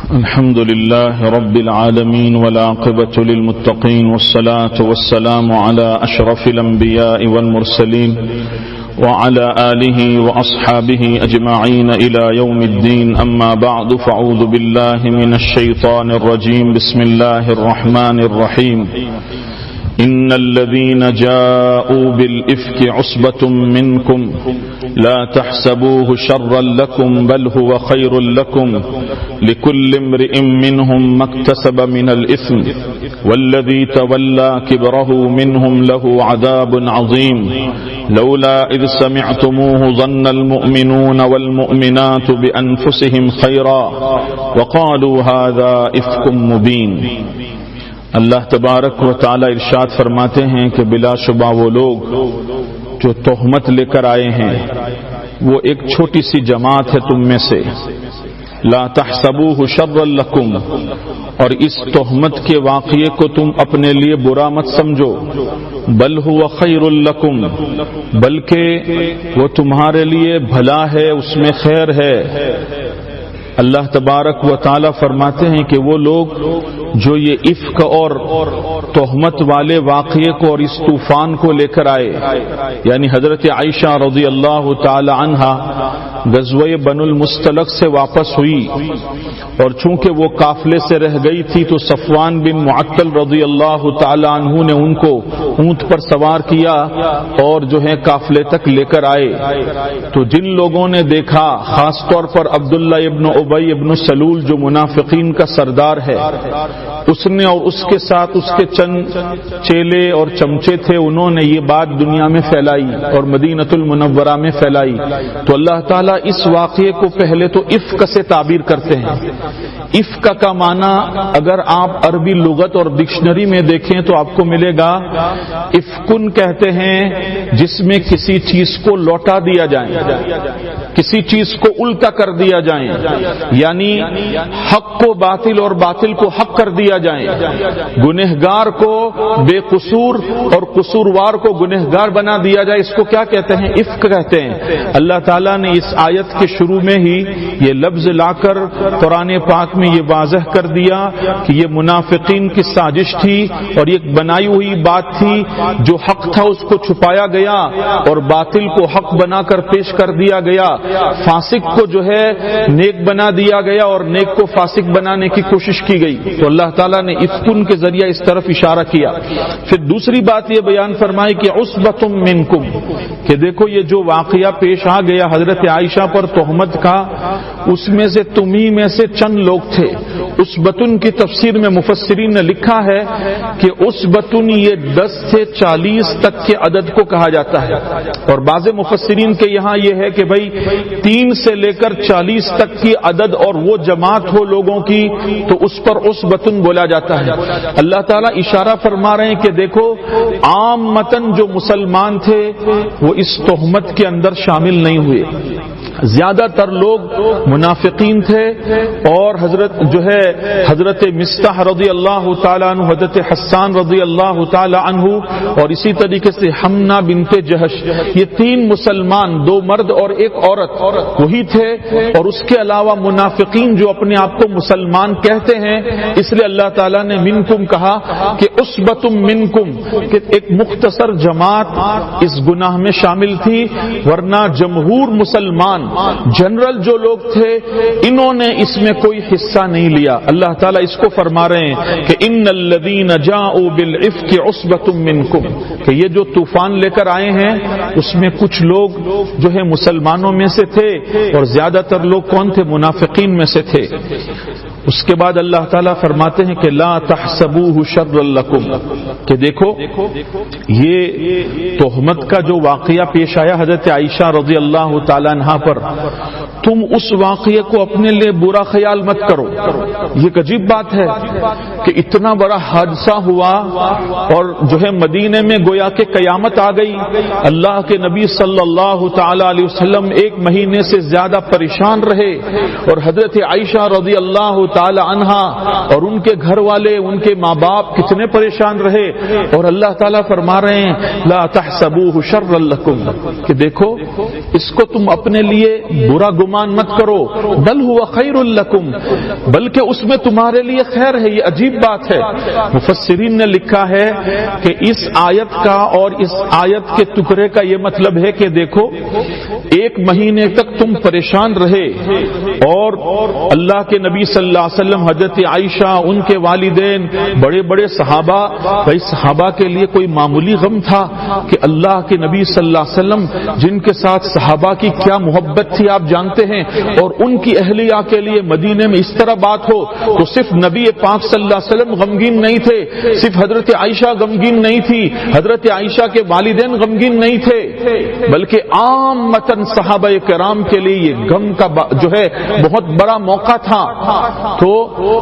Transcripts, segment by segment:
الحمد لله رب العالمين والعاقبة للمتقين والصلاة والسلام على أشرف الأنبياء والمرسلين وعلى آله وأصحابه أجمعين إلى يوم الدين. أما بعد فأعوذ بالله من الشيطان الرجيم. بسم الله الرحمن الرحيم. إن الذين جاءوا بالإفك عصبة منكم لا تحسبوه شرا لكم بل هو خير لكم لكل امرئ منهم ما اكتسب من الإثم والذي تولى كبره منهم له عذاب عظيم لولا إذ سمعتموه ظن المؤمنون والمؤمنات بأنفسهم خيرا وقالوا هذا إفك مبين. اللہ تبارک و تعالی ارشاد فرماتے ہیں کہ بلا شبہ وہ لوگ جو تہمت لے کر آئے ہیں وہ ایک چھوٹی سی جماعت ہے تم میں سے. لا تحسبوه شرا لکم، اور اس تہمت کے واقعے کو تم اپنے لیے برا مت سمجھو. بل هو خیر لکم، بلکہ وہ تمہارے لیے بھلا ہے، اس میں خیر ہے. اللہ تبارک و تعالی فرماتے ہیں کہ وہ لوگ جو یہ افک اور تہمت والے واقعے کو اور اس طوفان کو لے کر آئے، یعنی حضرت عائشہ رضی اللہ تعالی عنہا غزوہ بنو المصطلق سے واپس ہوئی، اور چونکہ وہ قافلے سے رہ گئی تھی تو صفوان بن معطل رضی اللہ تعالی عنہ نے ان کو اونٹ پر سوار کیا اور جو ہے قافلے تک لے کر آئے. تو جن لوگوں نے دیکھا، خاص طور پر عبداللہ ابن ابی ابن سلول جو منافقین کا سردار ہے، اس نے اور اس کے ساتھ اس کے چند چیلے اور چمچے تھے، انہوں نے یہ بات دنیا میں پھیلائی اور مدینۃ المنورہ میں پھیلائی. تو اللہ تعالیٰ اس واقعے کو پہلے تو افک سے تعبیر کرتے ہیں. افک کا معنی اگر آپ عربی لغت اور ڈکشنری میں دیکھیں تو آپ کو ملے گا افکن کہتے ہیں جس میں کسی چیز کو لوٹا دیا جائے، کسی چیز کو الٹا کر دیا جائے، یعنی حق کو باطل اور باطل کو حق کر دیا جائے، گنہگار کو بے قصور اور قصوروار کو گنہگار بنا دیا جائے. اس کو کیا کہتے ہیں؟ افک کہتے ہیں. اللہ تعالیٰ نے اس آیت کے شروع میں ہی یہ لفظ لا کر قرآن پاک میں یہ واضح کر دیا کہ یہ منافقین کی سازش تھی اور یہ بنائی ہوئی بات تھی. جو حق تھا اس کو چھپایا گیا اور باطل کو حق بنا کر پیش کر دیا گیا. فاسق کو جو ہے نیک بنا دیا گیا اور نیک کو فاسق بنانے کی کوشش کی گئی. تو اللہ تعالیٰ نے افکن کے ذریعے اس طرف اشارہ کیا. پھر دوسری بات یہ بیان فرمائی کہ عصبۃ منکم، کہ دیکھو یہ جو واقعہ پیش آ گیا حضرت عائشہ پر تہمت کا، اس میں سے تمہیں میں سے چند لوگ تھے. عصبۃ کی تفسیر میں مفسرین نے لکھا ہے کہ عصبۃ یہ 10 سے 40 تک کے عدد کو کہا جاتا ہے، اور بعض مفسرین کے یہاں یہ ہے کہ بھائی 3 سے لے کر 40 تک کی عدد اور وہ جماعت ہو لوگوں کی تو اس پر عصبۃ بولا جاتا ہے. اللہ تعالیٰ اشارہ فرما رہے ہیں کہ دیکھو عامتاً جو مسلمان تھے وہ اس تہمت کے اندر شامل نہیں ہوئے. زیادہ تر لوگ منافقین تھے، اور حضرت مصطح رضی اللہ تعالیٰ عنہ، حضرت حسان رضی اللہ تعالیٰ عنہ، اور اسی طریقے سے حمنہ بنت جہش، یہ 3 مسلمان، 2 مرد اور 1 عورت وہی تھے. اور اس کے علاوہ منافقین جو اپنے آپ کو مسلمان کہتے ہیں، اس لیے اللہ تعالیٰ نے منکم کہا کہ عصبۃ منکم، کہ ایک مختصر جماعت اس گناہ میں شامل تھی، ورنہ جمہور مسلمان جنرل جو لوگ تھے انہوں نے اس میں کوئی حصہ نہیں لیا. اللہ تعالیٰ اس کو فرما رہے ہیں کہ ان الذین جاءوا بالعفک عصبۃ منکم، کہ یہ جو طوفان لے کر آئے ہیں اس میں کچھ لوگ جو ہے مسلمانوں میں سے تھے، اور زیادہ تر لوگ کون تھے؟ منافقین میں سے تھے. اس کے بعد اللہ تعالیٰ فرماتے ہیں کہ لا تحسبوه شرا لکم، کہ دیکھو یہ تہمت کا جو واقعہ پیش آیا حضرت عائشہ رضی اللہ تعالیٰ عنہا پر، تم اس واقعے کو اپنے لیے برا خیال مت کرو. یہ ایک عجیب بات ہے کہ اتنا بڑا حادثہ ہوا اور جو ہے مدینے میں گویا کہ قیامت آ گئی. اللہ کے نبی صلی اللہ تعالی علیہ وسلم 1 مہینے سے زیادہ پریشان رہے، اور حضرت عائشہ رضی اللہ تعالی عنہا اور ان کے گھر والے، ان کے ماں باپ کتنے پریشان رہے، اور اللہ تعالیٰ فرما رہے ہیں لا تحسبوه شرا لکم، کہ دیکھو اس کو تم اپنے لیے برا گمان مت کرو، بل هو خیر لکم، بلکہ اس میں تمہارے لیے خیر ہے۔ یہ عجیب بات ہے، مفسرین نے لکھا ہے کہ اس آیت کا اور اس آیت کے ٹکڑے کا یہ مطلب ہے کہ دیکھو ایک مہینے تک تم پریشان رہے، اور اللہ کے نبی صلی اللہ علیہ وسلم، حضرت عائشہ، ان کے والدین، بڑے بڑے صحابہ، بھائی صحابہ کے لیے کوئی معمولی غم تھا کہ اللہ کے نبی صلی اللہ علیہ وسلم جن کے ساتھ صحابہ کی کیا محبت تھی آپ جانتے ہیں، اور ان کی اہلیہ کے لیے مدینے میں اس طرح بات ہو تو صرف نبی پاک صلی اللہ علیہ وسلم غمگین نہیں تھے، صرف حضرت عائشہ غمگین نہیں تھی، حضرت عائشہ کے والدین غمگین نہیں تھے، بلکہ عامتاً صحابہ کرام کے لیے یہ غم کا جو ہے بہت بڑا موقع تھا۔ تو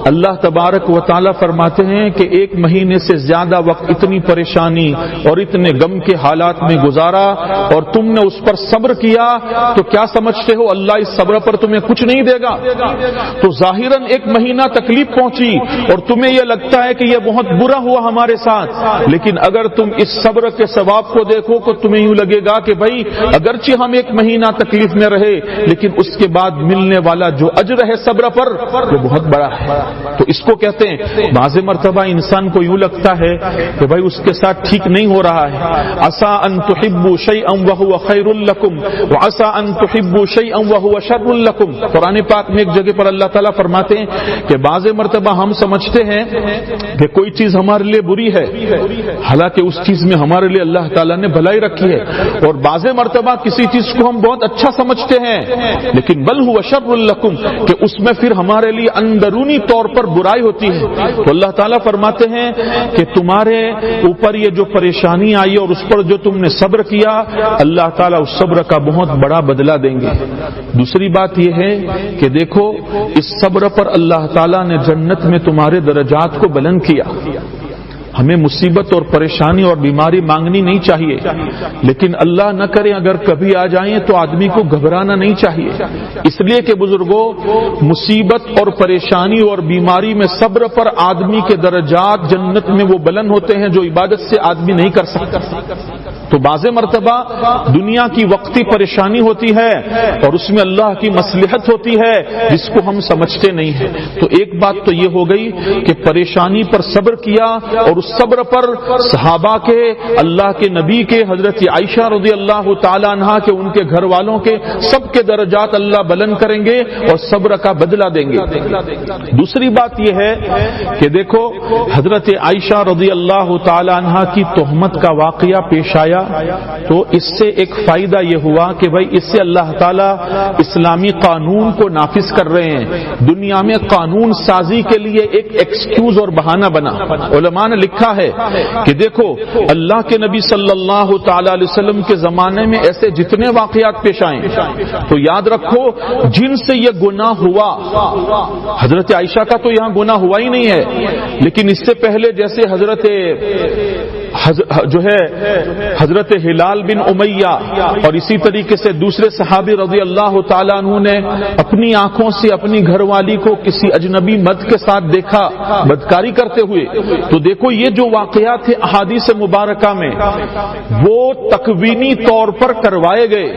اللہ تبارک و تعالیٰ فرماتے ہیں کہ ایک مہینے سے زیادہ وقت اتنی پریشانی اور اتنے غم کے حالات میں گزارا اور تم نے اس پر صبر کیا، تو کیا سمجھتے ہو اللہ اس صبر پر تمہیں کچھ نہیں دے گا؟ تو ظاہراً ایک مہینہ تکلیف پہنچی اور تمہیں یہ لگتا ہے کہ یہ بہت برا ہوا ہمارے ساتھ، لیکن اگر تم اس صبر کے ثواب کو دیکھو تو تمہیں یوں لگے گا کہ بھائی اگرچہ ہم ایک مہینہ تکلیف میں رہے لیکن اس کے بعد ملنے والا جو اجر ہے صبر پر وہ بہت بڑا ہے۔ تو اس کو کہتے ہیں بعض مرتبہ انسان کو یوں لگتا ہے کہ بھائی اس کے ساتھ ٹھیک نہیں ہو رہا ہے، عسى ان تحبوا شيئا وهو خير لكم وعسى ان تحبوا شيئا وهو شر لكم۔ قرآن پاک میں ایک جگہ پر اللہ تعالیٰ فرماتے ہیں کہ بعض مرتبہ ہم سمجھتے ہیں کہ کوئی چیز ہمارے لیے بری ہے، حالانکہ اس چیز میں ہمارے لیے اللہ تعالیٰ نے بھلائی رکھی ہے، اور بعض مرتبہ کسی چیز کو ہم بہت اچھا سمجھتے ہیں لیکن بل هو شر لكم، کہ اس میں پھر ہمارے لیے اندرونی طور پر برائی ہوتی ہے۔ تو اللہ تعالیٰ فرماتے ہیں کہ تمہارے اوپر یہ جو پریشانی آئی اور اس پر جو تم نے صبر کیا، اللہ تعالیٰ اس صبر کا بہت بڑا بدلہ دیں گے۔ دوسری بات یہ ہے کہ دیکھو اس صبر پر اللہ تعالیٰ نے جنت میں تمہارے درجات کو بلند کیا۔ ہمیں مصیبت اور پریشانی اور بیماری مانگنی نہیں چاہیے، لیکن اللہ نہ کرے اگر کبھی آ جائیں تو آدمی کو گھبرانا نہیں چاہیے، اس لیے کہ بزرگوں مصیبت اور پریشانی اور بیماری میں صبر پر آدمی کے درجات جنت میں وہ بلند ہوتے ہیں جو عبادت سے آدمی نہیں کر سکتا۔ تو بعض مرتبہ دنیا کی وقتی پریشانی ہوتی ہے اور اس میں اللہ کی مصلحت ہوتی ہے جس کو ہم سمجھتے نہیں ہیں۔ تو ایک بات تو یہ ہو گئی کہ پریشانی پر صبر کیا، اور اس صبر پر صحابہ کے، اللہ کے نبی کے، حضرت عائشہ رضی اللہ تعالی عنہا کے، ان کے گھر والوں کے، سب کے درجات اللہ بلند کریں گے اور صبر کا بدلہ دیں گے۔ دوسری بات یہ ہے کہ دیکھو حضرت عائشہ رضی اللہ تعالی عنہا کی تہمت کا واقعہ پیش آیا، تو اس سے ایک فائدہ یہ ہوا کہ بھائی اس سے اللہ تعالیٰ اسلامی قانون کو نافذ کر رہے ہیں، دنیا میں قانون سازی کے لیے ایک ایکسکیوز اور بہانہ بنا۔ علماء نے لکھا ہے کہ دیکھو اللہ کے نبی صلی اللہ تعالی علیہ وسلم کے زمانے میں ایسے جتنے واقعات پیش آئیں تو یاد رکھو جن سے یہ گناہ ہوا، حضرت عائشہ کا تو یہاں گناہ ہوا ہی نہیں ہے، لیکن اس سے پہلے جیسے حضرت ہلال بن امیہ اور اسی طریقے سے دوسرے صحابی رضی اللہ تعالیٰ عنہ نے اپنی آنکھوں سے اپنی گھر والی کو کسی اجنبی مرد کے ساتھ دیکھا بدکاری کرتے ہوئے، تو دیکھو یہ جو واقعات تھے احادیث مبارکہ میں وہ تکوینی طور پر کروائے گئے۔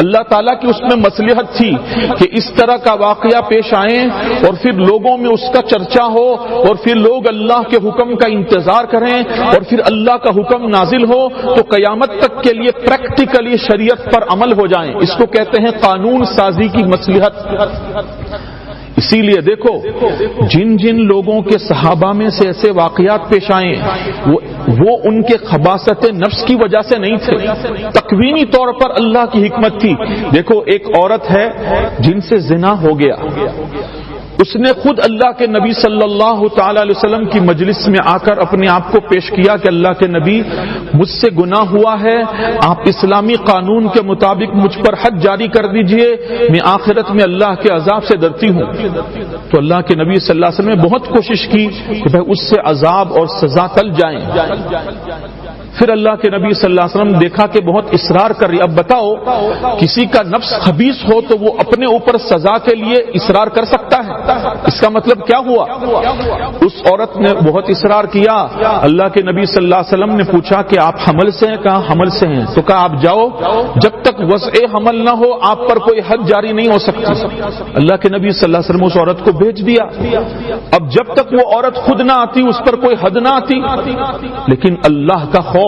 اللہ تعالیٰ کی اس میں مصلحت تھی کہ اس طرح کا واقعہ پیش آئیں اور پھر لوگوں میں اس کا چرچا ہو اور پھر لوگ اللہ کے حکم کا انتظار کریں اور پھر اللہ کا حکم نازل ہو تو قیامت تک کے لیے پریکٹیکلی شریعت پر عمل ہو جائیں۔ اس کو کہتے ہیں قانون سازی کی مصلحت۔ اسی لیے دیکھو جن جن لوگوں کے صحابہ میں سے ایسے واقعات پیش آئے وہ ان کے خباثت نفس کی وجہ سے نہیں تھے، تکوینی طور پر اللہ کی حکمت تھی۔ دیکھو ایک عورت ہے جن سے زنا ہو گیا، اس نے خود اللہ کے نبی صلی اللہ تعالی علیہ وسلم کی مجلس میں آ کر اپنے آپ کو پیش کیا کہ اللہ کے نبی مجھ سے گناہ ہوا ہے، آپ اسلامی قانون کے مطابق مجھ پر حد جاری کر دیجئے، میں آخرت میں اللہ کے عذاب سے ڈرتی ہوں۔ تو اللہ کے نبی صلی اللہ علیہ وسلم نے بہت کوشش کی کہ بھائی اس سے عذاب اور سزا ٹل جائیں، پھر اللہ کے نبی صلی اللہ علیہ وسلم دیکھا کہ بہت اصرار کر رہی. اب بتاؤ کسی کا نفس خبیث ہو تو وہ اپنے اوپر سزا کے لیے اصرار کر سکتا ہے؟ اس کا مطلب کیا ہوا؟ اس عورت نے بہت اصرار کیا. اللہ کے نبی صلی اللہ علیہ وسلم نے پوچھا کہ آپ حمل سے ہیں؟ کہا حمل سے ہیں. تو کہا آپ جاؤ, جب تک وضع حمل نہ ہو آپ پر کوئی حد جاری نہیں ہو سکتی. اللہ کے نبی صلی اللہ علیہ وسلم اس عورت کو بھیج دیا. اب جب تک وہ عورت خود نہ آتی اس پر کوئی حد نہ آتی, لیکن اللہ کا خوف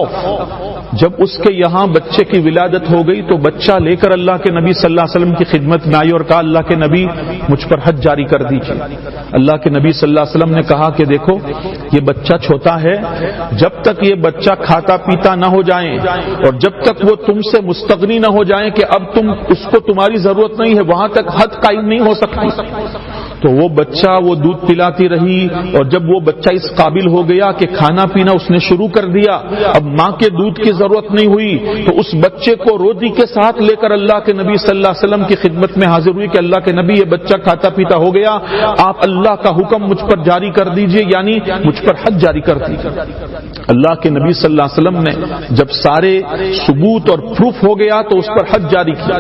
جب اس کے یہاں بچے کی ولادت ہو گئی تو بچہ لے کر اللہ کے نبی صلی اللہ علیہ وسلم کی خدمت میں آئی اور کہا اللہ کے نبی مجھ پر حد جاری کر دیجیے. اللہ کے نبی صلی اللہ علیہ وسلم نے کہا کہ دیکھو یہ بچہ چھوٹا ہے, جب تک یہ بچہ کھاتا پیتا نہ ہو جائیں اور جب تک وہ تم سے مستغنی نہ ہو جائیں کہ اب تم اس کو تمہاری ضرورت نہیں ہے, وہاں تک حد قائم نہیں ہو سکتی. تو وہ بچہ وہ دودھ پلاتی رہی اور جب وہ بچہ اس قابل ہو گیا کہ کھانا پینا اس نے شروع کر دیا, اب ماں کے دودھ کی ضرورت نہیں ہوئی تو اس بچے کو روزی کے ساتھ لے کر اللہ کے نبی صلی اللہ علیہ وسلم کی خدمت میں حاضر ہوئی کہ اللہ کے نبی یہ بچہ کھاتا پیتا ہو گیا, آپ اللہ کا حکم مجھ پر جاری کر دیجئے, یعنی مجھ پر حد جاری کر دیجئے. اللہ کے نبی صلی اللہ علیہ وسلم نے جب سارے ثبوت اور پروف ہو گیا تو اس پر حد جاری کیا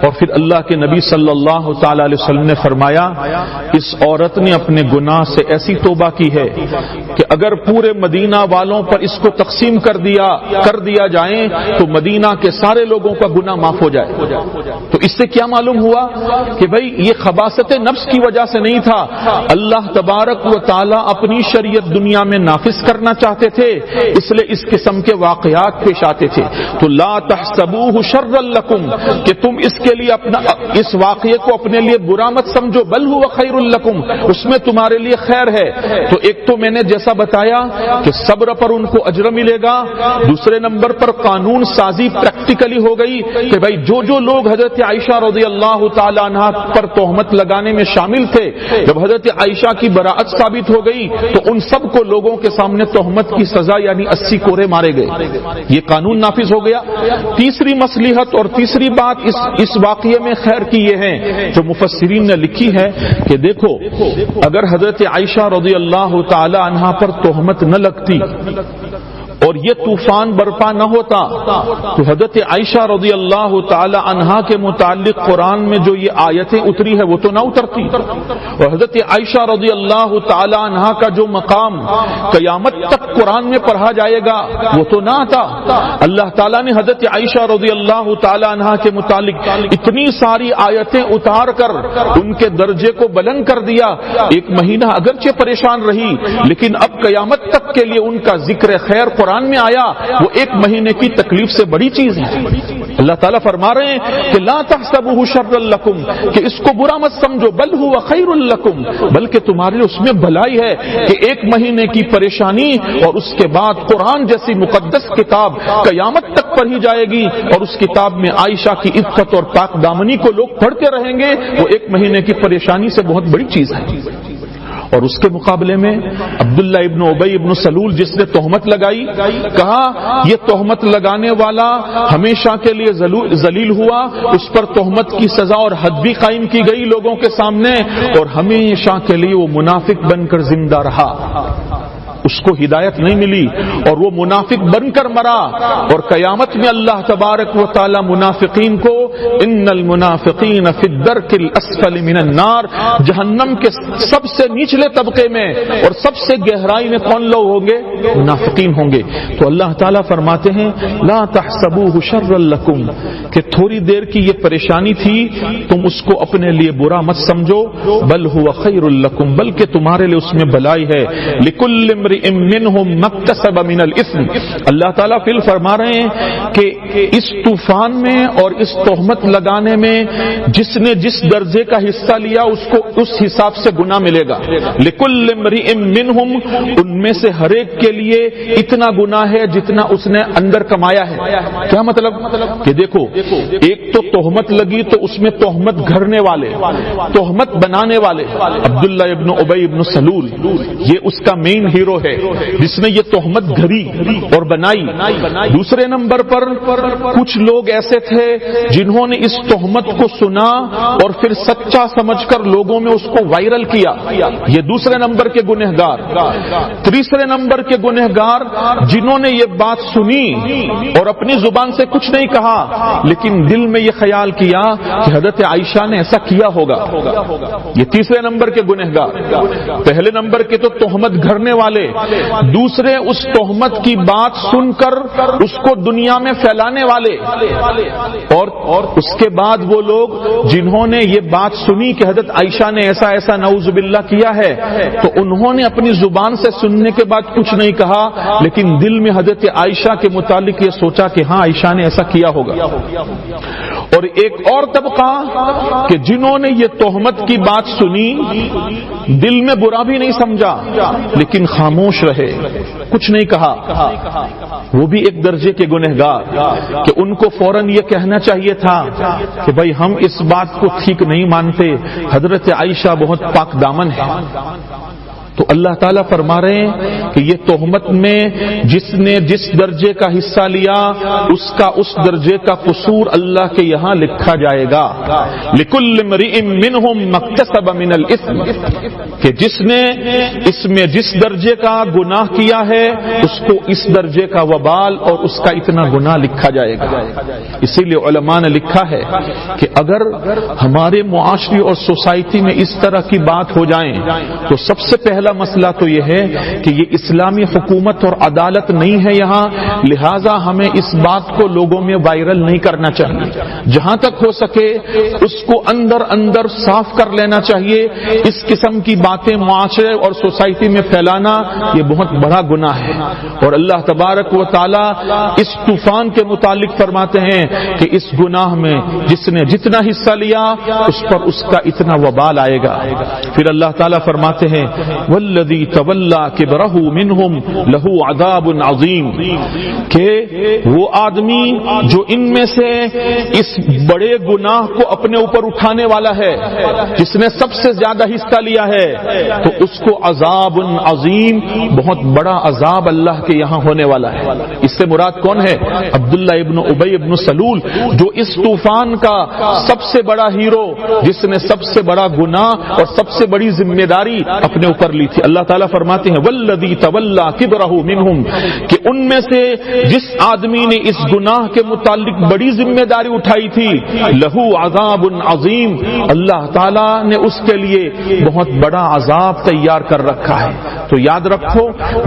اور پھر اللہ کے نبی صلی اللہ تعالی علیہ وسلم نے فرمایا اس عورت نے اپنے گناہ سے ایسی توبہ کی ہے کہ اگر پورے مدینہ والوں پر اس کو تقسیم کر دیا جائیں تو مدینہ کے سارے لوگوں کا گناہ معاف ہو جائے. تو اس سے کیا معلوم ہوا کہ بھئی یہ خباثت نفس کی وجہ سے نہیں تھا, اللہ تبارک و تعالی اپنی شریعت دنیا میں نافذ کرنا چاہتے تھے, اس لیے اس قسم کے واقعات پیش آتے تھے. تو لا تحسبوه شرا لکم کہ تم اس کے لیے اس واقعے کو اپنے لیے برا مت سمجھو, بل هو خیر لکم اس میں تمہارے لیے خیر ہے. تو ایک تو میں نے جیسا بتایا کہ صبر پر ان کو اجر ملے گا, دوسرے نمبر پر قانون سازی پریکٹیکلی ہو گئی کہ بھائی جو لوگ حضرت عائشہ رضی اللہ تعالی عنہا پر تہمت لگانے میں شامل تھے, جب حضرت عائشہ کی براءت ثابت ہو گئی تو ان سب کو لوگوں کے سامنے تہمت کی سزا یعنی 80 کوڑے مارے گئے. یہ قانون نافذ ہو گیا. تیسری مصلحت اور تیسری بات اس واقعے میں خیر کی یہ ہے جو مفسرین نے لکھی ہے کہ دیکھو اگر حضرت عائشہ رضی اللہ تعالی عنہا پر تہمت نہ لگتی اور یہ طوفان برپا نہ ہوتا تو حضرت عائشہ رضی اللہ تعالی عنہا کے متعلق قرآن میں جو یہ آیتیں اتری ہے وہ تو نہ اترتی, اور حضرت عائشہ رضی اللہ تعالی عنہا کا جو مقام قیامت تک قرآن میں پڑھا جائے گا وہ تو نہ آتا. اللہ تعالیٰ نے حضرت عائشہ رضی اللہ تعالی عنہا کے متعلق اتنی ساری آیتیں اتار کر ان کے درجے کو بلند کر دیا. ایک مہینہ اگرچہ پریشان رہی لیکن اب قیامت تک کے لیے ان کا ذکر خیر قرآن میں آیا, وہ ایک مہینے کی تکلیف سے بڑی چیز ہے. اللہ تعالیٰ فرما رہے ہیں کہ لا تحسبوه شرا لکم کہ اس کو برا مت سمجھو, بل هو خیر لکم بلکہ تمہارے لیے اس میں بھلائی ہے کہ ایک مہینے کی پریشانی اور اس کے بعد قرآن جیسی مقدس کتاب قیامت تک پڑھی جائے گی اور اس کتاب میں عائشہ کی عفت اور پاک دامنی کو لوگ پڑھتے رہیں گے, وہ ایک مہینے کی پریشانی سے بہت بڑی چیز ہے. اور اس کے مقابلے میں عبداللہ ابن ابی ابن سلول جس نے تہمت لگائی, کہا یہ تہمت لگانے والا ہمیشہ کے لیے ذلیل ہوا, اس پر تہمت کی سزا اور حد بھی قائم کی گئی لوگوں کے سامنے اور ہمیشہ کے لیے وہ منافق بن کر زندہ رہا. اس کو ہدایت نہیں ملی اور وہ منافق بن کر مرا. اور قیامت میں اللہ تبارک و تعالی منافقین کو ان المنافقین فی الدرک الاسفل من النار, جہنم کے سب سے نچلے طبقے میں اور سب سے گہرائی میں کون لوگ ہوں گے؟ منافقین ہوں گے. تو اللہ تعالیٰ فرماتے ہیں لا تحسبوه شرا لکم کہ تھوڑی دیر کی یہ پریشانی تھی تم اس کو اپنے لیے برا مت سمجھو, بل هو خیر لکم بلکہ تمہارے لیے اس میں بھلائی ہے. لکل امرئ منہم مکتسب من الاثم, اللہ تعالیٰ فی فرما رہے ہیں کہ اس طوفان میں اور اس تہمت لگانے میں جس نے جس درجے کا حصہ لیا اس کو اس حساب سے گناہ ملے گا. لکل امرئ منہم ان میں سے ہر ایک کے لیے اتنا گناہ ہے جتنا اس نے اندر کمایا ہے. کیا مطلب کہ دیکھو ایک تو تہمت لگی تو اس میں تہمت گھڑنے والے, تہمت بنانے والے عبداللہ ابن ابی ابن سلول یہ اس کا مین ہیرو ہے. جس نے یہ تہمت گھڑی اور بنائی. دوسرے نمبر پر کچھ لوگ ایسے تھے جنہوں نے اس تہمت کو سنا اور پھر سچا سمجھ کر لوگوں میں اس کو وائرل کیا. یہ دوسرے نمبر کے گنہگار. تیسرے نمبر کے گنہگار جنہوں نے یہ بات سنی اور اپنی زبان سے کچھ نہیں کہا لیکن دل میں یہ خیال کیا کہ حضرت عائشہ نے ایسا کیا ہوگا. یہ تیسرے نمبر کے گنہگار. پہلے نمبر کے تو تہمت گھڑنے والے، دوسرے اس تہمت کی بات سن کر اس کو دنیا میں پھیلانے والے، اور اس کے بعد وہ لوگ جنہوں نے یہ بات سنی کہ حضرت عائشہ نے ایسا ایسا نعوذ باللہ کیا ہے تو انہوں نے اپنی زبان سے سننے کے بعد کچھ نہیں کہا لیکن دل میں حضرت عائشہ کے متعلق یہ سوچا کہ ہاں عائشہ نے ایسا کیا ہوگا. اور ایک اور طبقہ کہ جنہوں نے یہ تہمت کی بات سنی، دل میں برا بھی نہیں سمجھا لیکن خاموش رہے، کچھ نہیں کہا. وہ بھی ایک درجے کے گنہگار کہ ان کو فوراً یہ کہنا چاہیے تھا کہ بھائی ہم اس بات کو ٹھیک نہیں مانتے، حضرت عائشہ بہت پاک دامن ہے. تو اللہ تعالیٰ فرما رہے ہیں کہ یہ تہمت میں جس نے جس درجے کا حصہ لیا اس کا اس درجے کا قصور اللہ کے یہاں لکھا جائے گا. لِكُلِّ امْرِئٍ مِّنْهُمْ مَا اكْتَسَبَ مِنَ الْإِثْمِ، کہ جس نے اس میں جس درجے کا گناہ کیا ہے اس کو اس درجے کا وبال اور اس کا اتنا گناہ لکھا جائے گا. اسی لیے علماء نے لکھا ہے کہ اگر ہمارے معاشرے اور سوسائٹی میں اس طرح کی بات ہو جائیں تو سب سے پہلا مسئلہ تو یہ ہے کہ یہ اسلامی حکومت اور عدالت نہیں ہے یہاں، لہذا ہمیں اس بات کو لوگوں میں وائرل نہیں کرنا چاہیے. جہاں تک ہو سکے اس کو اندر اندر صاف کر لینا چاہیے. اس قسم کی باتیں معاشرے اور سوسائٹی میں پھیلانا یہ بہت بڑا گناہ ہے. اور اللہ تبارک و تعالی اس طوفان کے متعلق فرماتے ہیں کہ اس گناہ میں جس نے جتنا حصہ لیا اس پر اس کا اتنا وبال آئے گا. پھر اللہ تعالیٰ فرماتے ہیں والذی تولی کبرہ منہم لہ عذاب عظیم، کہ وہ آدمی جو ان میں سے اس بڑے گناہ کو اپنے اوپر اٹھانے والا ہے، جس نے سب سے زیادہ حصہ لیا ہے، تو اس کو عذاب عظیم، بہت بڑا عذاب اللہ کے یہاں ہونے والا ہے. اس سے مراد کون ہے؟ عبداللہ ابن ابی ابن سلول، جو اس طوفان کا سب سے بڑا ہیرو، جس نے سب سے بڑا گناہ اور سب سے بڑی ذمہ داری اپنے اوپر لی تھی. اللہ تعالیٰ فرماتے ہیں والذی تولی کبرہ منہم، کہ ان میں سے جس آدمی نے اس گناہ کے متعلق بڑی ذمہ داری اٹھائی تھی، لہو عذاب عظیم، اللہ تعالیٰ نے اس کے لیے بہت بڑا عذاب تیار کر رکھا ہے. تو یاد رکھو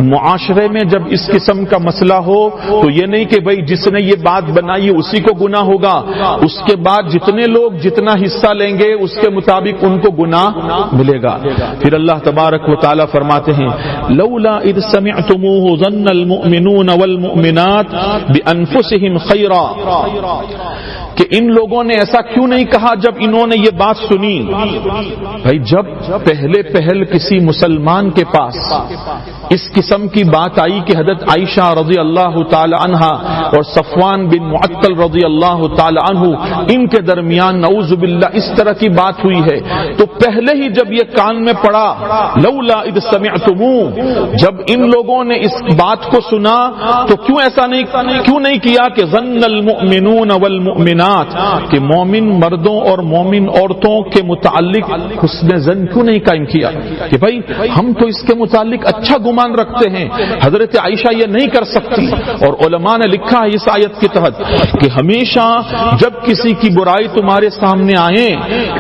معاشرے میں جب اس قسم کا مسئلہ ہو تو یہ نہیں کہ بھئی جس نے یہ بات بنائی اسی کو گناہ ہوگا، اس کے بعد جتنے لوگ جتنا حصہ لیں گے اس کے مطابق ان کو گناہ ملے گا. پھر اللہ تبارک و تعالیٰ فرماتے ہیں لولا اذ سمعتموه ظن المؤمنون والمؤمنات بانفسهم خیرا، کہ ان لوگوں نے ایسا کیوں نہیں کہا جب انہوں نے یہ بات سنی. بھائی جب پہل کسی مسلمان کے پاس اس قسم کی بات آئی کہ حضرت عائشہ رضی اللہ تعالی عنہا اور صفوان بن معطل رضی اللہ تعالی عنہ ان کے درمیان نعوذ باللہ اس طرح کی بات ہوئی ہے، تو پہلے ہی جب یہ کان میں پڑا لولا اذ سمعتموه، جب ان لوگوں نے اس بات کو سنا تو کیوں ایسا نہیں کیا کہ ظن المؤمنون والمؤمنات، کہ مومن مردوں اور مومن عورتوں کے متعلق حسن ظن کیوں نہیں قائم کیا کہ بھائی ہم تو اس کے متعلق اچھا گمان رکھتے ہیں، حضرت عائشہ یہ نہیں کر سکتی. اور علماء نے لکھا ہے اس آیت کے تحت کہ ہمیشہ جب کسی کی برائی تمہارے سامنے آئے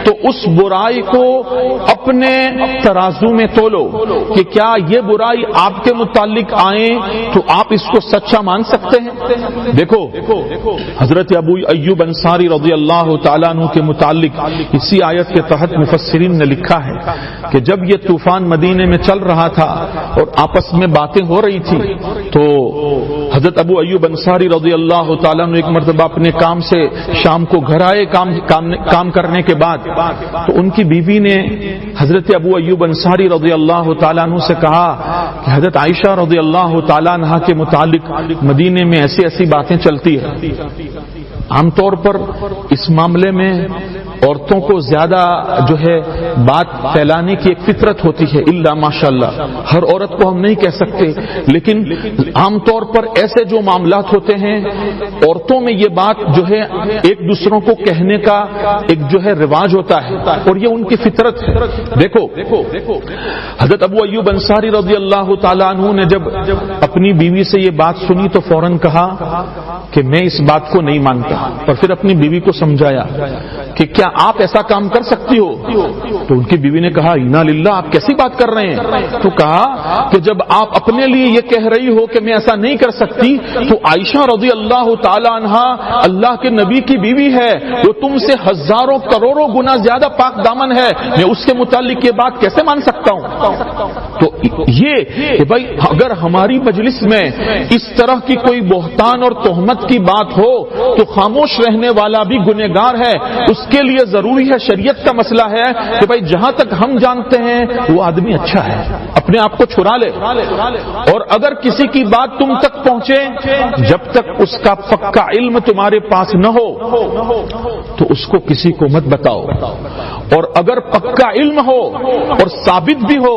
تو اس برائی کو اپنے ترازو میں تولو کہ کیا یہ برائی آپ کے متعلق آئے تو آپ اس کو سچا مان سکتے ہیں. دیکھو حضرت ابو ایوب انصاری رضی اللہ تعالیٰ عنہ کے متعلق اسی آیت کے تحت مفسرین نے لکھا ہے کہ جب یہ طوفان مدینے میں چل رہا تھا اور آپس میں باتیں ہو رہی تھی تو حضرت ابو ایوب انصاری رضی اللہ تعالیٰ عنہ ایک مرتبہ اپنے کام سے شام کو گھر آئے کام کرنے کے بعد، تو ان کی بیوی نے حضرت ابو ایوب انصاری رضی اللہ تعالیٰ عنہ سے کہا کہ حضرت عائشہ رضی اللہ تعالیٰ عنہ کے متعلق مدینے میں ایسی باتیں چلتی ہیں. عام طور پر اس معاملے میں عورتوں کو زیادہ جو ہے بات پھیلانے کی ایک فطرت ہوتی ہے، الا ماشاءاللہ ہر عورت کو ہم نہیں کہہ سکتے، لیکن عام طور پر ایسے جو معاملات ہوتے ہیں عورتوں میں یہ بات جو ہے ایک دوسروں کو کہنے کا ایک جو ہے رواج ہوتا ہے، اور یہ ان کی فطرت ہے۔ دیکھو حضرت ابو ایوب انصاری رضی اللہ تعالیٰ عنہ نے جب اپنی بیوی سے یہ بات سنی تو فوراً کہا کہ میں اس بات کو نہیں مانتا، اور پھر اپنی بیوی کو سمجھایا کہ کیا آپ ایسا کام کر سکتی ہو؟ تو ان کی بیوی نے کہا انا للہ، آپ کیسی بات کر رہے ہیں؟ تو کہا کہ جب آپ اپنے لیے یہ کہہ رہی ہو کہ میں ایسا نہیں کر سکتی، تو عائشہ رضی اللہ تعالی عنہا اللہ کے نبی کی بیوی ہے، وہ تم سے ہزاروں کروڑوں گنا زیادہ پاک دامن ہے، میں اس کے متعلق یہ بات کیسے مان سکتا ہوں؟ تو یہ کہ بھائی اگر ہماری مجلس میں اس طرح کی کوئی بہتان اور تہمت کی بات ہو تو خاموش رہنے والا بھی گنہگار ہے، اس کے لیے ضروری ہے، شریعت کا مسئلہ ہے کہ بھائی جہاں تک ہم جانتے ہیں وہ آدمی اچھا ہے، اپنے آپ کو چھڑا لے، اور اگر کسی کی بات تم تک پہنچے جب تک اس کا پکا علم تمہارے پاس نہ ہو تو اس کو کسی کو مت بتاؤ، اور اگر پکا علم ہو اور ثابت بھی ہو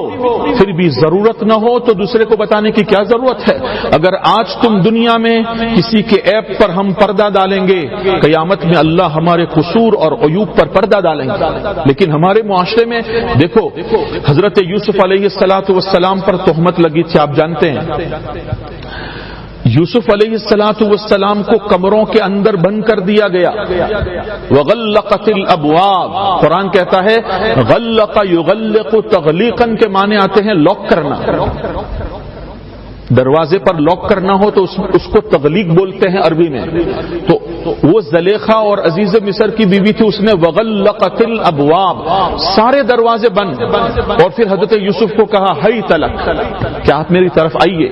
پھر بھی ضرورت نہ ہو تو دوسرے کو بتانے کی کیا ضرورت ہے؟ اگر آج تم دنیا میں کسی کے عیب پر ہم پردہ ڈالیں گے، قیامت میں اللہ ہمارے قصور اور عیوب پر پردہ ڈالیں گے۔ لیکن ہمارے معاشرے میں دیکھو حضرت یوسف علیہ السلام پر تہمت لگی تھی، آپ جانتے ہیں یوسف علیہ السلام کو کمروں کے اندر بند کر دیا گیا، وغلقت الابواب، قرآن کہتا ہے غلق یغلق تغلیقا کے معنی آتے ہیں لاک کرنا، دروازے پر لاک کرنا ہو تو اس کو تغلیق بولتے ہیں عربی میں۔ تو وہ زلیخا اور عزیز مصر کی بیوی تھی، اس نے وغلقت الابواب، سارے دروازے بند، اور پھر حضرت یوسف کو کہا ہی تلک، کہ آپ میری طرف آئیے۔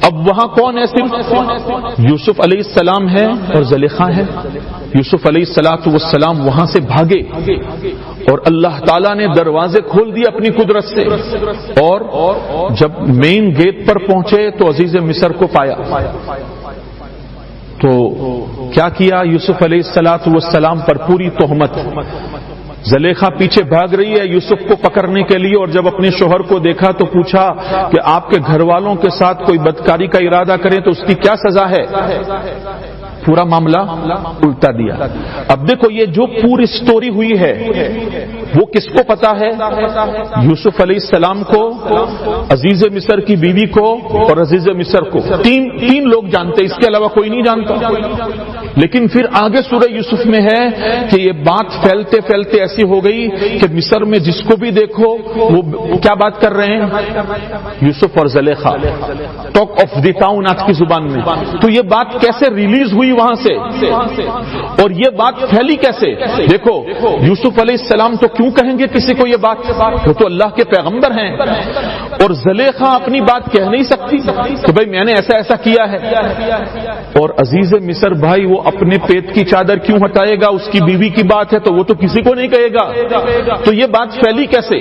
اب وہاں کون ہے؟ صرف یوسف علیہ السلام ہے اور زلیخا ہے۔ یوسف علیہ السلام وہاں سے بھاگے اور اللہ تعالیٰ نے دروازے کھول دیے اپنی قدرت سے، اور جب مین گیٹ پر پہنچے تو عزیز مصر کو پایا۔ تو کیا کیا یوسف علیہ السلام پر پوری تہمت۔ زلیخا پیچھے بھاگ رہی ہے یوسف کو پکڑنے کے لیے، اور جب اپنے شوہر کو دیکھا تو پوچھا کہ آپ کے گھر والوں کے ساتھ کوئی بدکاری کا ارادہ کریں تو اس کی کیا سزا ہے؟ پورا معاملہ الٹا دیا۔ اب دیکھو یہ جو پوری سٹوری ہوئی ہے وہ کس کو پتا ہے؟ یوسف علیہ السلام کو، عزیز مصر کی بیوی کو، اور عزیز مصر کو، تین لوگ جانتے، اس کے علاوہ کوئی نہیں جانتا۔ لیکن پھر آگے سورہ یوسف میں ہے کہ یہ بات پھیلتے پھیلتے ایسی ہو گئی کہ مصر میں جس کو بھی دیکھو وہ کیا بات کر رہے ہیں؟ یوسف اور Zulaikha, talk of the town آج کی زبان میں۔ تو یہ بات کیسے ریلیز ہوئی وہاں سے، اور یہ بات پھیلی کیسے؟ دیکھو یوسف علیہ السلام تو کیوں کہیں گے کسی کو یہ بات؟ وہ تو اللہ کے پیغمبر ہیں، اور زلیخا اپنی بات کہہ نہیں سکتی کہ بھائی میں نے ایسا ایسا کیا ہے، اور عزیز مصر بھائی وہ اپنے پیٹ کی چادر کیوں ہٹائے گا؟ اس کی بیوی کی بات ہے تو وہ تو کسی کو نہیں کہے گا۔ تو یہ بات پھیلی کیسے؟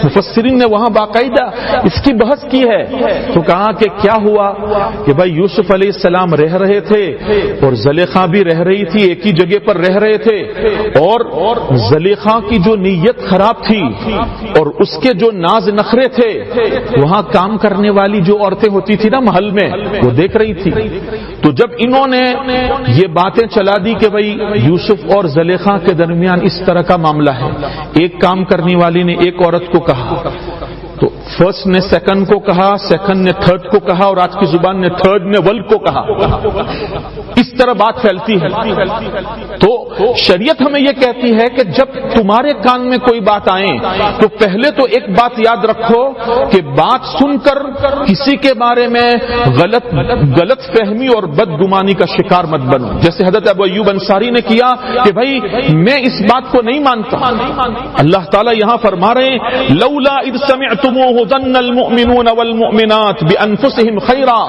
مفسرین نے وہاں باقاعدہ اس کی بحث کی ہے، تو کہا کہ کیا ہوا کہ بھائی یوسف علیہ السلام رہ رہے تھے اور زلیخا بھی رہ رہی تھی، ایک ہی جگہ پر رہ رہے تھے، اور زلیخا کی جو نیت خراب تھی اور اس کے جو ناز نخرے تھے وہاں کام کرنے والی جو عورتیں ہوتی تھی نا محل میں وہ دیکھ رہی تھی۔ تو جب انہوں نے یہ باتیں چلا دی کہ بھئی یوسف اور زلیخا کے درمیان اس طرح کا معاملہ ہے، ایک کام کرنے والی نے ایک عورت کو کہا، تو فرسٹ نے سیکنڈ کو کہا، سیکنڈ نے تھرڈ کو کہا، اور آج کی زبان نے تھرڈ نے ولد کو کہا۔ اس طرح بات پھیلتی ہے۔ تو شریعت ہمیں یہ کہتی ہے کہ جب تمہارے کان میں کوئی بات آئے تو پہلے تو ایک بات یاد رکھو کہ بات سن کر کسی کے بارے میں غلط فہمی اور بدگمانی کا شکار مت بنو، جیسے حضرت ابو ایوب انصاری نے کیا کہ بھائی میں اس بات کو نہیں مانتا۔ اللہ تعالیٰ یہاں فرما رہے ہیں لولا اذ سمعتم سمعتموه ظن المؤمنون والمؤمنات بانفسهم خیرا،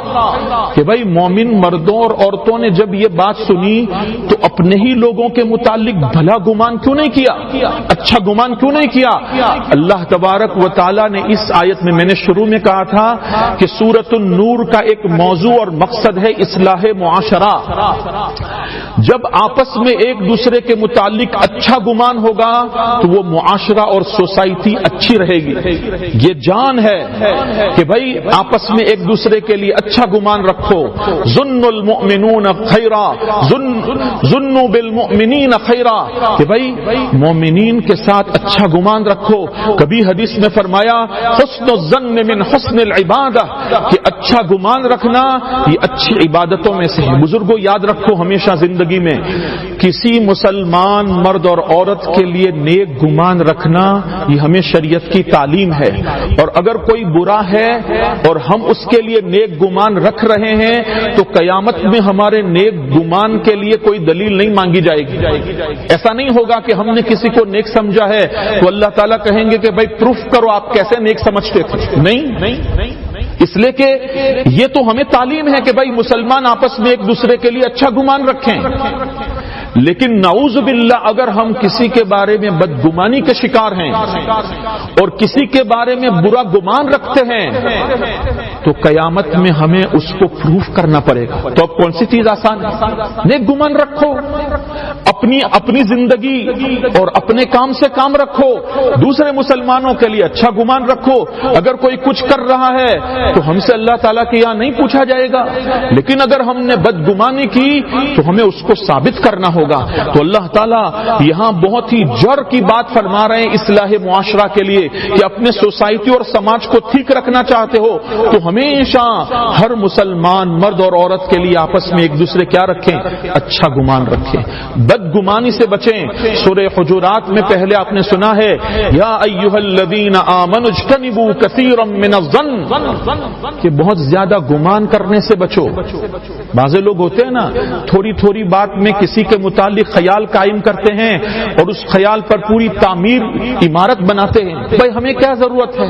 کہ بھائی مومن مردوں اور عورتوں نے جب یہ بات سنی تو اپنے ہی لوگوں کے متعلق بھلا گمان کیوں نہیں کیا، اچھا گمان کیوں نہیں کیا؟ اللہ تبارک و تعالی نے اس آیت میں نے شروع میں کہا تھا کہ سورۃ النور کا ایک موضوع اور مقصد ہے اصلاح معاشرہ۔ جب آپس میں ایک دوسرے کے متعلق اچھا گمان ہوگا تو وہ معاشرہ اور سوسائٹی اچھی رہے گی۔ یہ جان ہے کہ بھائی آپس میں ایک دوسرے کے لیے اچھا گمان رکھو۔ ظن المؤمنون خیرا، ظنوا بالمؤمنین خیرا، کہ بھائی مومنین کے ساتھ اچھا گمان رکھو۔ کبھی حدیث میں فرمایا حسن الظن من حسن العبادہ، کہ اچھا گمان رکھنا یہ اچھی عبادتوں میں سے ہے۔ بزرگوں یاد رکھو ہمیشہ زندگی میں کسی مسلمان مرد اور عورت کے لیے نیک گمان رکھنا یہ ہمیں شریعت کی تعلیم ہے، اور اگر کوئی برا ہے اور ہم اس کے لیے نیک گمان رکھ رہے ہیں تو قیامت میں ہمارے نیک گمان کے لیے کوئی دلیل نہیں مانگی جائے گی۔ ایسا نہیں ہوگا کہ ہم نے کسی کو نیک سمجھا ہے تو اللہ تعالیٰ کہیں گے کہ بھائی پروف کرو آپ کیسے نیک سمجھتے تھے۔ نہیں، اس لیے کہ یہ تو ہمیں تعلیم ہے کہ بھائی مسلمان آپس میں ایک دوسرے کے لیے اچھا گمان رکھیں، لیکن نعوذ باللہ اگر ہم کسی کے بارے میں بدگمانی کے شکار ہیں اور کسی کے بارے میں برا گمان رکھتے ہیں تو قیامت میں ہمیں اس کو پروف کرنا پڑے گا۔ تو اب کون سی چیز آسان ہے؟ نیک گمان رکھو، اپنی زندگی اور اپنے کام سے کام رکھو، دوسرے مسلمانوں کے لیے اچھا گمان رکھو۔ اگر کوئی کچھ کر رہا ہے تو ہم سے اللہ تعالیٰ کے یہاں نہیں پوچھا جائے گا، لیکن اگر ہم نے بدگمانی کی تو ہمیں اس کو ثابت کرنا ہوگا۔ تو اللہ تعالیٰ یہاں بہت ہی جر کی بات فرما رہے ہیں اصلاح معاشرہ کے لیے کہ اپنے سوسائٹی اور سماج کو ٹھیک رکھنا چاہتے ہو تو ہمیشہ ہر مسلمان مرد اور عورت کے لیے آپس میں ایک دوسرے کیا رکھیں؟ اچھا گمان رکھیں، بدگمانی سے بچیں۔ سورہ حجرات میں پہلے آپ نے سنا ہے یا ایھا الذین آمنوا اجتنبوا کثیرا من الظن، کہ بہت زیادہ گمان کرنے سے بچو۔ بعض لوگ ہوتے ہیں نا تھوڑی تھوڑی بات میں کسی کے متعلق خیال قائم کرتے ہیں اور اس خیال پر پوری تعمیر عمارت بناتے ہیں۔ بھائی ہمیں کیا ضرورت ہے؟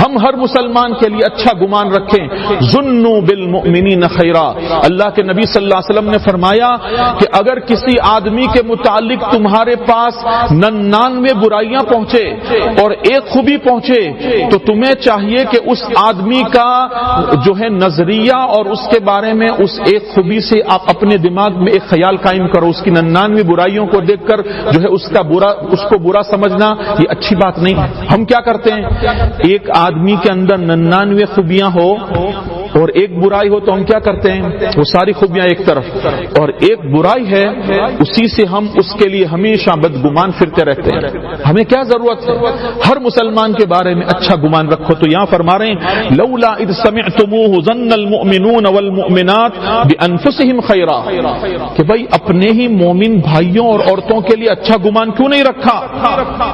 ہم ہر مسلمان کے لیے اچھا گمان رکھیں۔ ظنوا بالمؤمنین خیرا، اللہ کے نبی صلی اللہ علیہ وسلم نے فرمایا کہ اگر کسی آدمی کے متعلق تمہارے پاس 99 برائیاں پہنچے اور ایک خوبی پہنچے تو تمہیں چاہیے کہ اس آدمی کا جو ہے نظریہ اور اس کے بارے میں اس ایک خوبی سے آپ اپنے دماغ میں ایک خیال قائم کرو۔ اس کی 99 برائیوں کو دیکھ کر جو ہے اس کو برا سمجھنا یہ اچھی بات نہیں ہے۔ ہم کیا کرتے ہیں؟ ایک آدمی کے اندر 99 خوبیاں ہو اور ایک برائی ہو تو ہم کیا کرتے ہیں؟ وہ ساری خوبیاں ایک طرف، اور ایک برائی ہے اسی سے ہم اس کے لیے ہمیشہ بدگمان پھرتے رہتے ہیں۔ ہمیں کیا ضرورت ہے؟ ہر مسلمان کے بارے میں اچھا گمان رکھو۔ تو یہاں فرما رہے ہیں لولا اذ سمعتموه ظن المؤمنون والمؤمنات بانفسهم خیرا، کہ بھائی اپنے ہی مومن بھائیوں اور عورتوں کے لیے اچھا گمان کیوں نہیں رکھا،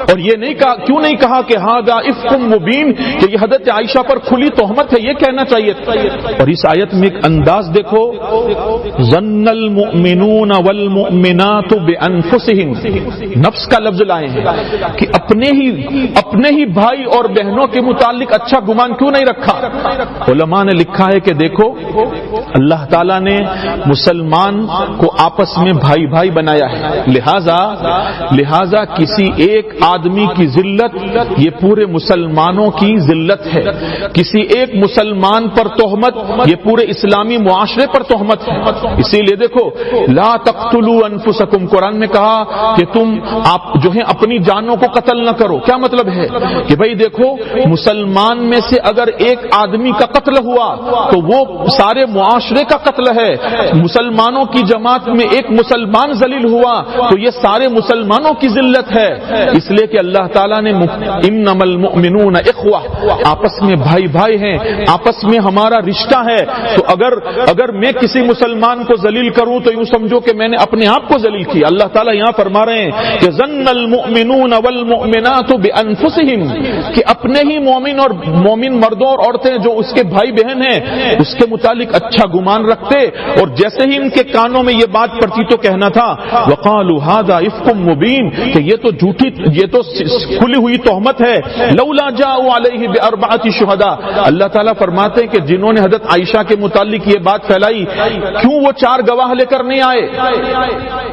اور یہ نہیں کہا، کیوں نہیں کہا کہ ھذا افک مبین، کہ یہ حضرت عائشہ پر کھلی تہمت ہے، یہ کہنا چاہیے تھا۔ اور اس آیت میں ایک انداز دیکھو، ظن المؤمنون والمؤمنات بانفسهم، نفس کا لفظ لائے ہیں کہ اپنے ہی بھائی اور بہنوں کے متعلق اچھا گمان کیوں نہیں رکھا؟ علماء نے لکھا ہے کہ دیکھو اللہ تعالیٰ نے مسلمان کو آپس میں بھائی بھائی بنایا ہے، لہذا کسی ایک آدمی کی ذلت یہ پورے مسلمانوں کی ذلت ہے، کسی ایک مسلمان پر تہمت یہ پورے اسلامی معاشرے پر تہمت ہے۔ اسی لیے دیکھو لا تقتلوا انفسکم، قرآن میں کہا کہ تم آپ جو ہے اپنی جانوں کو قتل نہ کرو۔ کیا مطلب ہے کہ بھئی دیکھو مسلمان میں سے اگر ایک آدمی کا قتل ہوا تو وہ سارے معاشرے کا قتل ہے، مسلمانوں کی جماعت میں ایک مسلمان ذلیل ہوا تو یہ سارے مسلمانوں کی ذلت ہے۔ اس لیے کہ اللہ تعالیٰ نے انما المؤمنون اخوہ، آپس میں بھائی بھائی ہیں، آپس میں ہمارا رشتہ ہے، تو اگر میں کسی مسلمان کو ذلیل کروں تو یوں سمجھو کہ میں نے اپنے آپ کو ذلیل کیا۔ اللہ تعالیٰ یہاں فرما رہے ہیں کہ ظن المؤمنون والمؤمنات بانفسہم، کہ اپنے ہی مومن اور مومن مردوں اور عورتیں جو اس کے بھائی بہن ہیں اس کے متعلق اچھا گمان رکھتے، اور جیسے ہی ان کے کانوں میں یہ بات پڑتی تو کہنا تھا وقالوا ھذا افک مبین، کہ یہ تو جھوٹی، یہ تو کھلی ہوئی تہمت ہے۔ لولا جاءوا علیہ باربعۃ شہداء، اللہ تعالیٰ فرماتے ہیں کہ جنہوں نے حضرت عائشہ کے متعلق یہ بات پھیلائی، کیوں وہ 4 گواہ لے کر نہیں آئے؟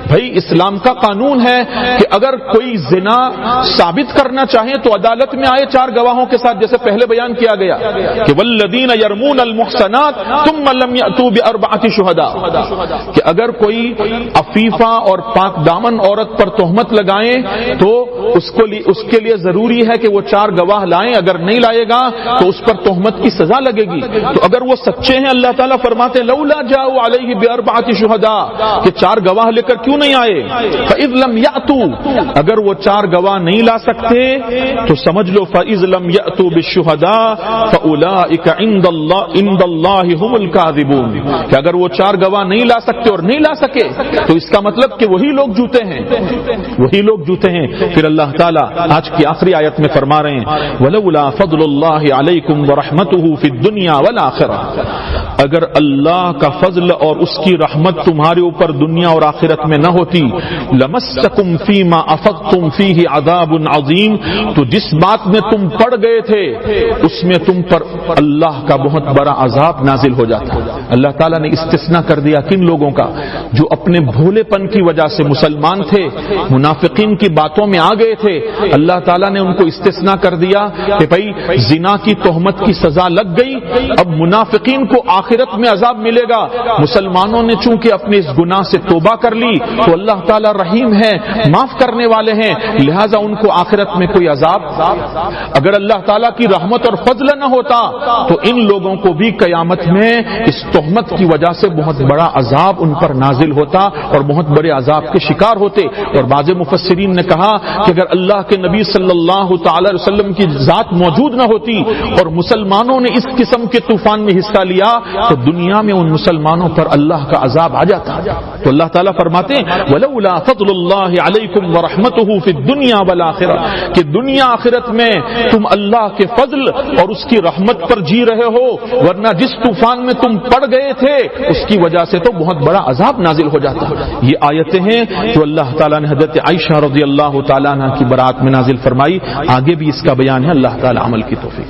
بھائی اسلام کا قانون ہے کہ اگر کوئی زنا ثابت کرنا چاہے تو عدالت میں آئے 4 گواہوں کے ساتھ، جیسے پہلے بیان کیا گیا کہ والذین یرمون المحصنات ثم لم یأتوا باربعۃ شہداء، کہ اگر کوئی عفیفہ اور پاک دامن عورت پر تہمت لگائیں تو اس کے لیے ضروری ہے کہ وہ 4 گواہ لائیں، اگر نہیں لائے گا تو اس پر تہمت کی سزا لگے گی۔ تو اگر وہ سچے ہیں، اللہ تعالیٰ فرماتے ہیں لولا جاءوا علیہ باربعۃ شہداء، کہ 4 گواہ لے کر کیوں نہیں آئے؟ فاذ لم یأتوا، اگر وہ 4 گواہ نہیں لا سکتے تو سمجھ لو فاذ لم یأتوا بالشہداء فاولئک عند اللہ هم الکاذبون، کہ اگر وہ 4 گواہ نہیں لا سکتے اور نہیں لا سکے تو اس کا مطلب کہ وہی لوگ جھوٹے ہیں، وہی لوگ جھوٹے ہیں۔ پھر اللہ تعالیٰ آج کی آخری آیت میں فرما رہے ہیں ولولا فضل اللہ علیکم ورحمتہ فی الدنیا والآخرہ، اگر اللہ کا فضل اور اس کی رحمت تمہارے اوپر دنیا اور آخرت میں نہ ہوتی، لمسکم فیما افضتم فیہ عذاب عظیم، تو جس بات میں تم پڑ گئے تھے اس میں تم پر اللہ کا بہت بڑا عذاب نازل ہو جاتا۔ اللہ تعالیٰ نے استثناء کر دیا کن لوگوں کا؟ جو اپنے بھولے پن کی وجہ سے مسلمان تھے، منافقین کی باتوں میں آ گئے تھے، اللہ تعالیٰ نے ان کو استثناء کر دیا کہ بھائی زنا کی تہمت کی سزا لگ گئی، اب منافقین کو آخرت میں عذاب ملے گا۔ مسلمانوں نے چونکہ اپنے اس گناہ سے توبہ کر لی تو اللہ تعالیٰ رحیم ہے، معاف کرنے والے ہیں، لہذا ان کو آخرت میں کوئی عذاب، اگر اللہ تعالیٰ کی رحمت اور فضل نہ ہوتا تو ان لوگوں کو بھی قیامت میں اس تہمت کی وجہ سے بہت بڑا عذاب ان پر نازل ہوتا اور بہت بڑے عذاب کے شکار ہوتے۔ اور بعض مفسرین نے کہا کہ اگر اللہ کے نبی صلی اللہ تعالی علیہ وسلم کی ذات موجود نہ ہوتی اور مسلمانوں نے اس قسم کے طوفان میں حصہ لیا تو دنیا میں ان مسلمانوں پر اللہ کا عذاب آ جاتا۔ تو اللہ تعالیٰ فرماتے ہیں ولولا فضل اللہ علیکم ورحمتہ فی الدنیا والآخرہ، کہ دنیا آخرت میں تم اللہ کے فضل اور اس کی رحمت پر جی رہے ہو، ورنہ جس طوفان میں تم پڑ گئے تھے اس کی وجہ سے تو بہت بڑا عذاب نازل ہو جاتا۔ یہ آیتیں ہیں جو اللہ تعالیٰ نے حضرت عائشہ رضی اللہ تعالیٰ عنہ کی برات میں نازل فرمائی، آگے بھی اس کا بیان ہے، اللہ تعالیٰ عمل کی توفیق۔